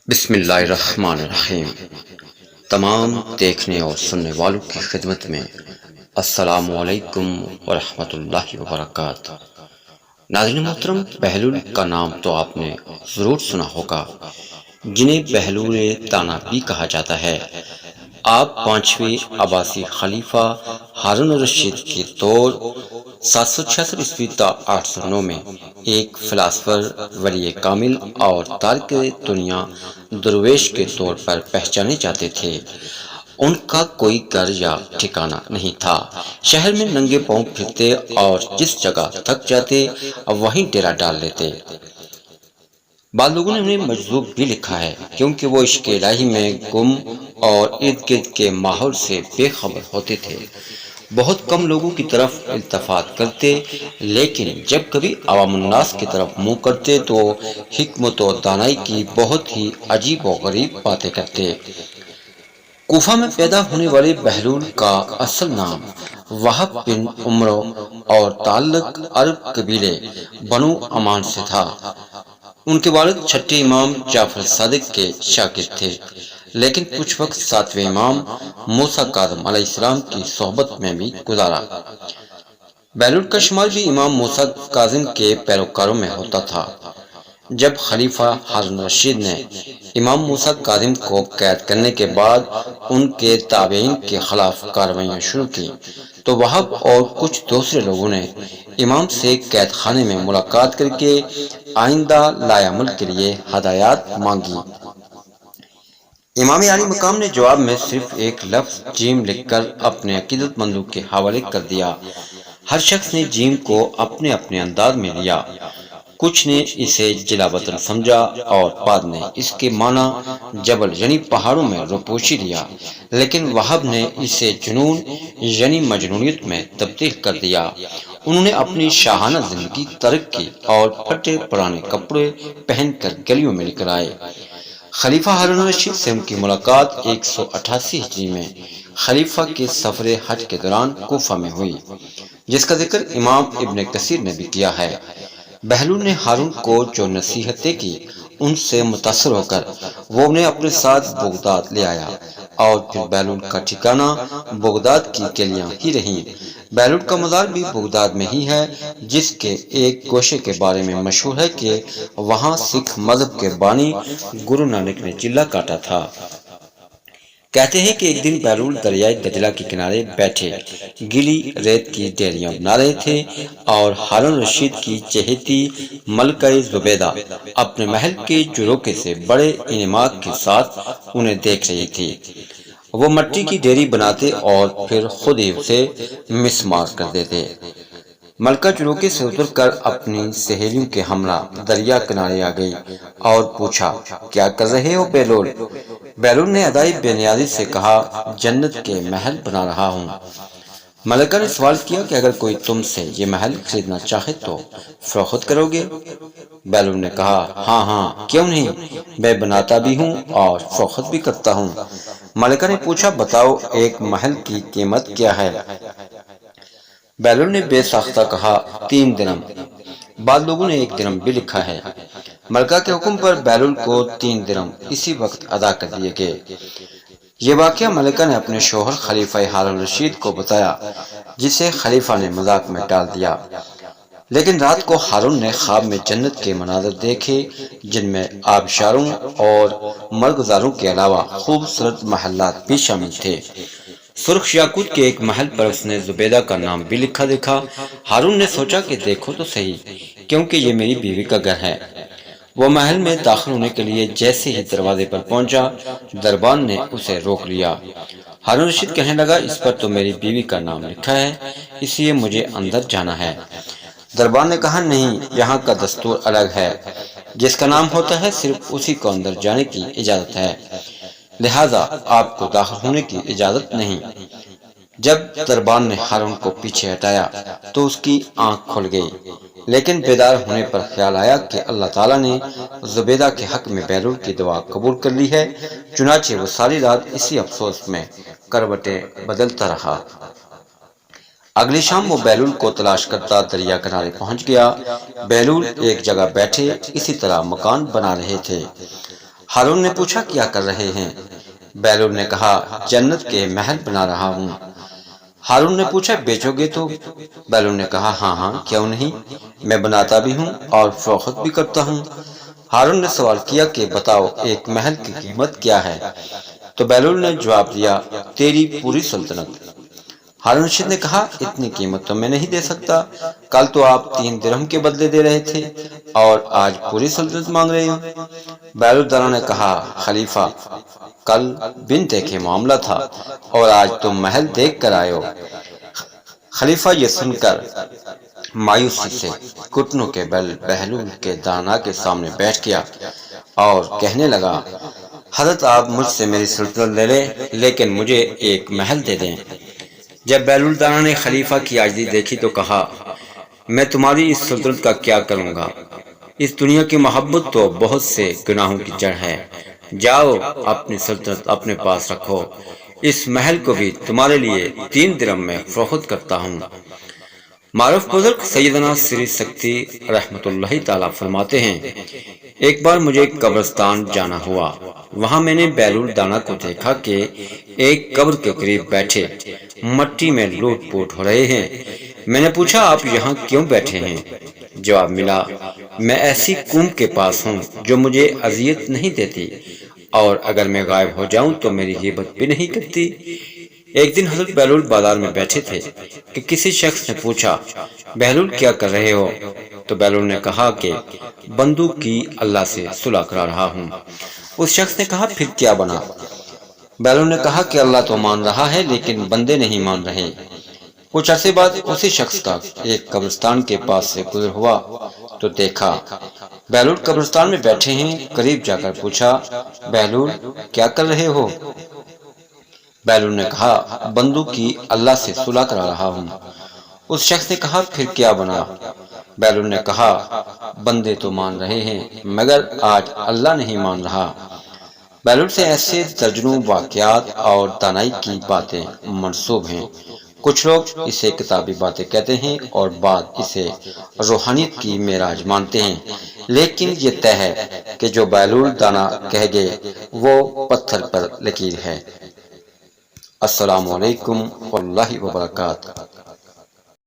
بسم اللہ الرحمن الرحیم۔ تمام دیکھنے اور سننے والوں کی خدمت میں السلام علیکم ورحمۃ اللہ وبرکاتہ۔ ناظرین محترم، بہلول کا نام تو آپ نے ضرور سنا ہوگا، جنہیں بہلول تانا بھی کہا جاتا ہے۔ آپ پانچویں عباسی خلیفہ ہارون الرشید کے دور 766 عیسوی تا 809 میں ایک فلاسفر، ولی کامل اور تارک دنیا درویش کے طور پر پہچانے جاتے تھے۔ ان کا کوئی گھر یا ٹھکانہ نہیں تھا، شہر میں ننگے پاؤں پھرتے اور جس جگہ تھک جاتے وہیں ڈیرا ڈال لیتے۔ بعض لوگوں نے انہیں مجذوب بھی لکھا ہے، کیونکہ وہ عشق الہی میں گم اور ارد گرد کے ماحول سے بے خبر ہوتے تھے۔ بہت کم لوگوں کی طرف التفات کرتے، لیکن جب کبھی عوام الناس کی طرف منہ کرتے تو حکمت و دانائی کی بہت ہی عجیب و غریب باتیں کرتے۔ کوفہ میں پیدا ہونے والے بہلول کا اصل نام وہب بن عمرو اور تعلق عرب قبیلے بنو امان سے تھا۔ ان کے والد چھٹے امام جعفر صادق کے شاگرد تھے، لیکن کچھ وقت ساتویں امام موسیٰ کاظم علیہ السلام کی صحبت میں بھی گزارا۔ بہلول کا شمار بھی امام موسیٰ کاظم کے پیروکاروں میں ہوتا تھا۔ جب خلیفہ ہارون الرشید نے امام موسیٰ کاظم کو قید کرنے کے بعد ان کے تابعین کے خلاف کارروائیاں شروع کی تو وہب اور کچھ دوسرے لوگوں نے امام سے قید خانے میں ملاقات کر کے آئندہ لائحہ عمل کے لیے ہدایات مانگی۔ امام عالی مقام نے جواب میں صرف ایک لفظ جیم لکھ کر اپنے عقیدت مندوں کے حوالے کر دیا۔ ہر شخص نے جیم کو اپنے اپنے انداز میں لیا۔ کچھ نے اسے جلا وطن سمجھا اور بعد نے اس کے معنی جبل یعنی پہاڑوں میں روپوشی لیا، لیکن وہب نے اسے جنون یعنی مجنونیت میں تبدیل کر دیا۔ انہوں نے اپنی شاہانہ زندگی ترک کی اور پھٹے پرانے کپڑے پہن کر گلیوں میں نکل آئے۔ خلیفہ ہارون الرشید سے ان کی ملاقات 188 ہجری میں خلیفہ کے سفر حج کے دوران کوفہ میں ہوئی، جس کا ذکر امام ابن کثیر نے بھی کیا ہے۔ بہلول نے ہارون کو جو نصیحتیں کی، ان سے متاثر ہو کر وہ انہیں اپنے ساتھ بغداد لے آیا، اور پھر بہلول کا ٹھکانہ بغداد کی گلیاں ہی رہیں۔ بہلول کا مزار بھی بغداد میں ہی ہے، جس کے ایک گوشے کے بارے میں مشہور ہے کہ وہاں سکھ مذہب کے بانی گرو نانک نے چلہ کاٹا تھا۔ کہتے ہیں کہ ایک دن بہلول دریائے دجلہ کے کنارے بیٹھے گیلی ریت کی ڈیریاں بنا رہے تھے اور ہارون الرشید کی چہیتی ملکہ زبیدہ اپنے محل کے جروکے سے بڑے انعماق کے ساتھ انہیں دیکھ رہی تھی۔ وہ مٹی کی ڈیری بناتے اور پھر خود ہی اسے مسمار کر دیتے۔ ملکہ جروکے سے اتر کر اپنی سہیلیوں کے ہمراہ دریا کنارے آ گئی اور پوچھا، کیا کر رہے ہو بہلول؟ بہلول نے ادائی بے نیازی سے کہا، جنت کے محل بنا رہا ہوں۔ ملکہ نے سوال کیا کہ اگر کوئی تم سے یہ محل خریدنا چاہے تو فروخت کرو گے؟ بہلول نے کہا، ہاں ہاں، کیوں نہیں، میں بناتا بھی ہوں اور فروخت بھی کرتا ہوں۔ ملکہ نے پوچھا، بتاؤ ایک محل کی قیمت کیا ہے؟ بہلول نے بے ساختہ کہا، 3 درم۔ بعض لوگوں نے 1 درم بھی لکھا ہے۔ ملکہ کے حکم پر بہلول کو 3 درم اسی وقت ادا کر دیے گئے۔ یہ واقعہ ملکہ نے اپنے شوہر خلیفہ ہارون الرشید کو بتایا، جسے خلیفہ نے مذاق میں ٹال دیا۔ لیکن رات کو ہارون نے خواب میں جنت کے مناظر دیکھے، جن میں آبشاروں اور مرغزاروں کے علاوہ خوبصورت محلات بھی شامل تھے۔ سرخ یاقوت کے ایک محل پر اس نے زبیدہ کا نام بھی لکھا دیکھا۔ ہارون نے سوچا کہ دیکھو تو صحیح، کیونکہ یہ میری بیوی کا گھر ہے۔ وہ محل میں داخل ہونے کے لیے جیسے ہی دروازے پر پہنچا، دربان نے اسے روک لیا۔ ہارون رشید کہنے لگا، اس پر تو میری بیوی کا نام لکھا ہے، اس لیے مجھے اندر جانا ہے۔ دربان نے کہا، نہیں، یہاں کا دستور الگ ہے، جس کا نام ہوتا ہے صرف اسی کو اندر جانے کی اجازت ہے، لہذا آپ کو داخل ہونے کی اجازت نہیں۔ جب دربان نے ہارون کو پیچھے ہٹایا تو اس کی آنکھ کھل گئی، لیکن بیدار ہونے پر خیال آیا کہ اللہ تعالیٰ نے زبیدہ کے حق میں بہلول کی دعا قبول کر لی ہے، چنانچہ وہ ساری رات اسی افسوس میں کروٹیں بدلتا رہا۔ اگلی شام وہ بہلول کو تلاش کرتا دریا کنارے پہنچ گیا۔ بہلول ایک جگہ بیٹھے اسی طرح مکان بنا رہے تھے۔ ہارون نے پوچھا کیا کر رہے ہیں؟ بیلول نے کہا جنت کے محل بنا رہا ہوں۔ ہارون نے پوچھا بیچو گے تو؟ بیلول نے کہا ہاں ہاں کیوں نہیں، میں بناتا بھی ہوں اور فروخت بھی کرتا ہوں۔ ہارون نے سوال کیا کہ بتاؤ ایک محل کی قیمت کیا ہے؟ تو بیلول نے جواب دیا تیری پوری سلطنت۔ ہارون رشید نے کہا اتنی قیمت تو میں نہیں دے سکتا، کل تو آپ 3 درہم کے بدلے دے رہے تھے اور آج پوری سلطنت مانگ رہے ہو۔ بیلول دانا نے کہا خلیفہ کل بن دیکھے معاملہ تھا اور آج تم محل دیکھ کر آئے ہو۔ خلیفہ یہ سن کر مایوسی سے گھٹنوں کے بل بہلول کے دانا کے سامنے بیٹھ گیا اور کہنے لگا حضرت آپ مجھ سے میری سلطنت لے لیں لیکن مجھے ایک محل دے دیں۔ جب بیلول دانا نے خلیفہ کی عاجزی دیکھی تو کہا میں تمہاری اس سلطنت کا کیا کروں گا؟ اس دنیا کی محبت تو بہت سے گناہوں کی جڑ ہے، جاؤ اپنی سلطنت اپنے پاس رکھو، اس محل کو بھی تمہارے لیے 3 درہم میں فروخت کرتا ہوں۔ معروف بزرگ سیدنا سری سکتی رحمت اللہ تعالیٰ فرماتے ہیں ایک بار مجھے قبرستان جانا ہوا، وہاں میں نے بیلول دانا کو دیکھا کہ ایک قبر کے قریب بیٹھے مٹی میں لوٹ پوٹ ہو رہے ہیں۔ میں نے پوچھا آپ یہاں کیوں بیٹھے ہیں؟ جواب ملا میں ایسی قوم کے پاس ہوں جو مجھے اذیت نہیں دیتی اور اگر میں غائب ہو جاؤں تو میری غیبت بھی نہیں کرتی۔ ایک دن حضرت بیلول بازار میں بیٹھے تھے کہ کسی شخص نے پوچھا بیلول کیا کر رہے ہو؟ تو بیلول نے کہا کہ بندوق کی اللہ سے صلح کرا رہا ہوں۔ اس شخص نے کہا پھر کیا بنا؟ بیلول نے کہا کہ اللہ تو مان رہا ہے لیکن بندے نہیں مان رہے۔ کچھ عرصے بعد اسی شخص کا ایک قبرستان کے پاس سے گزر ہوا تو دیکھا بیلول قبرستان میں بیٹھے ہیں، قریب جا کر پوچھا بیلول کیا کر رہے ہو؟ بیلول نے کہا بندوق کی اللہ سے صلح کرا رہا ہوں۔ اس شخص نے کہا پھر کیا بنا؟ بیلول نے کہا بندے تو مان رہے ہیں مگر آج اللہ نہیں مان رہا۔ بیلول سے ایسے درجنوں واقعات اور دانائی کی باتیں منسوب ہیں۔ کچھ لوگ اسے کتابی باتیں کہتے ہیں اور بعض اسے روحانیت کی معراج مانتے ہیں، لیکن یہ طے ہے کہ جو بیلول دانا کہہ گئے وہ پتھر پر لکیر ہے۔ السلام علیکم ورحمۃ اللہ وبرکاتہ۔